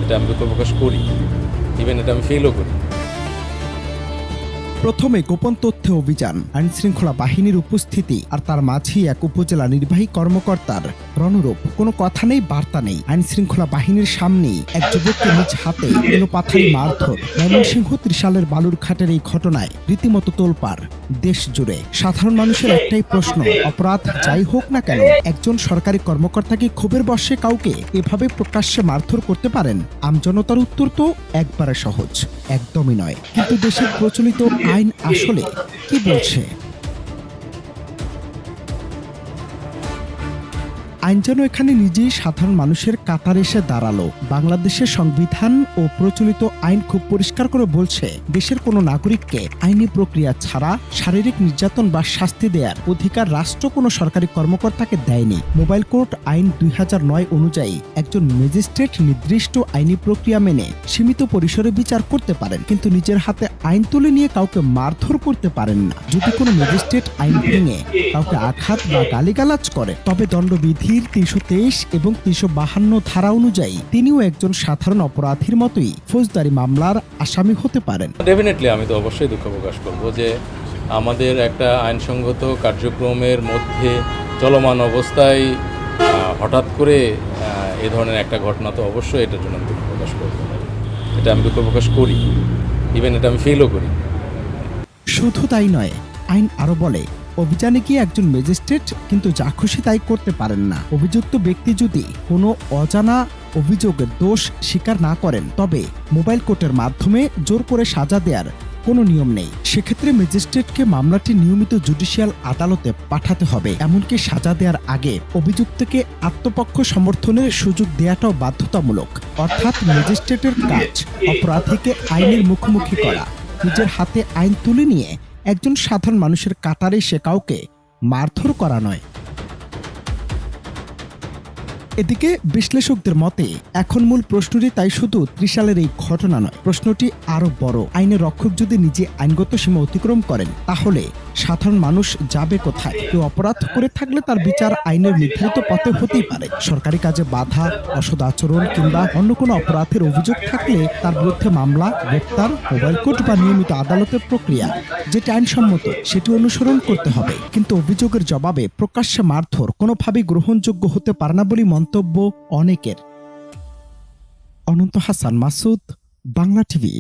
এটা আমি দুঃখ প্রকাশ করি, ইভেন এটা আমি ফিলও করি। প্রথমে গোপন তথ্যে অভিযান, আইনশৃঙ্খলা বাহিনীর উপস্থিতি আর তার মাঝেই এক উপজেলা নির্বাহী কর্মকর্তার রণরূপ। কোনো কথা নেই, বার্তা নেই। আইনশৃঙ্খলা বাহিনীর সামনেই এক যুবককে নিজ হাতে এলোপাথারি মারধর। ময়মনসিংহ ত্রিশালের বালুরঘাটের এই ঘটনায় রীতিমতো তোলপাড় দেশ জুড়ে। সাধারণ মানুষের একটাই প্রশ্ন, অপরাধ যাই হোক না কেন, একজন সরকারি কর্মকর্তা কি ক্ষোভের বশে কাউকে এভাবে প্রকাশ্যে মারধর করতে পারেন? আমজনতার উত্তর তো একবারে সহজ, একদমই নয়। কিন্তু দেশের প্রচলিত আইন আসলে কি বলছে? আইন যেন এখানে নিজেই সাধারণ মানুষের কাতারে এসে দাঁড়ালো। বাংলাদেশের সংবিধান ও প্রচলিত আইন খুব পরিষ্কার করে বলছে, দেশের কোনো নাগরিককে আইনি প্রক্রিয়া ছাড়া শারীরিক নির্যাতন বা শাস্তি দেওয়ার অধিকার রাষ্ট্র কোনো সরকারি কর্মকর্তাকে দেয়নি। মোবাইল কোর্ট আইন 2009 অনুযায়ী একজন ম্যাজিস্ট্রেট নির্দিষ্ট আইনি প্রক্রিয়া মেনে সীমিত পরিসরে বিচার করতে পারেন, কিন্তু নিজের হাতে আইন তুলে নিয়ে কাউকে মারধর করতে পারেন না। যদি কোনো ম্যাজিস্ট্রেট আইন ভেঙে কাউকে আঘাত বা গালিগালাজ করে, তবে দণ্ডবিধি 323 এবং 352 ধারা অনুযায়ী তিনিও একজন সাধারণ অপরাধীর মতোই ফৌজদারি মামলার আসামি হতে পারেন। ডেফিনেটলি আমি তো অবশ্যই দুঃখ প্রকাশ করব যে আমাদের একটা আইনসঙ্গত কার্যক্রমের মধ্যে চলমান অবস্থায় হঠাৎ করে এ ধরনের একটা ঘটনা, তো অবশ্যই এটার জন্য আমি দুঃখ প্রকাশ করব। এটা আমি দুঃখ প্রকাশ করি, ইভেন এটা আমি ফিলও করি। শুধু তাই নয়, আইন আরো বলে, অভিযানে গিয়ে একজন ম্যাজিস্ট্রেট কিন্তু যা খুশি তাই করতে পারেন না। অভিযুক্ত ব্যক্তি যদি কোনো অজানা অভিযোগের দোষ স্বীকার না করেন, তবে মোবাইল কোর্টের মাধ্যমে জোর করে সাজা দেওয়ার কোনো নিয়ম নেই। সেক্ষেত্রে ম্যাজিস্ট্রেটকে মামলাটি নিয়মিত জুডিশিয়াল আদালতে পাঠাতে হবে। এমনকি সাজা দেওয়ার আগে অভিযুক্তকে আত্মপক্ষ সমর্থনের সুযোগ দেওয়াটাও বাধ্যতামূলক। অর্থাৎ ম্যাজিস্ট্রেটের কাজ অপরাধীকে আইনের মুখোমুখি করা, নিজের হাতে আইন তুলে নিয়ে একজন সাধারণ মানুষের কাতারে সে কাউকে মারধর করা নয়। এদিকে বিশ্লেষকদের মতে এখন মূল প্রশ্নটি তাই শুধু ত্রিশালের এই ঘটনা নয়, প্রশ্নটি আরো বড়। আইনের রক্ষক যদি নিজে আইনগত সীমা অতিক্রম করেন, তাহলে সাধারণ মানুষ যাবে কোথায়? কেউ অপরাধ করে থাকলে তার বিচার আইনের নির্ধারিত পথে হতেই পারে। সরকারি কাজে বাধা, অসৎ আচরণ কিংবা অন্য কোনো অপরাধের অভিযোগ থাকলে তার বিরুদ্ধে মামলা, গ্রেপ্তার, মোবাইল কোর্ট বা নিয়মিত আদালতের প্রক্রিয়া যেটা আইনসম্মত সেটি অনুসরণ করতে হবে। কিন্তু অভিযোগের জবাবে প্রকাশ্যে মারধর কোনোভাবেই গ্রহণযোগ্য হতে পারে না বলে মন্তব্য অনেকের। অনন্ত হাসান মাসুদ, বাংলা টিভি।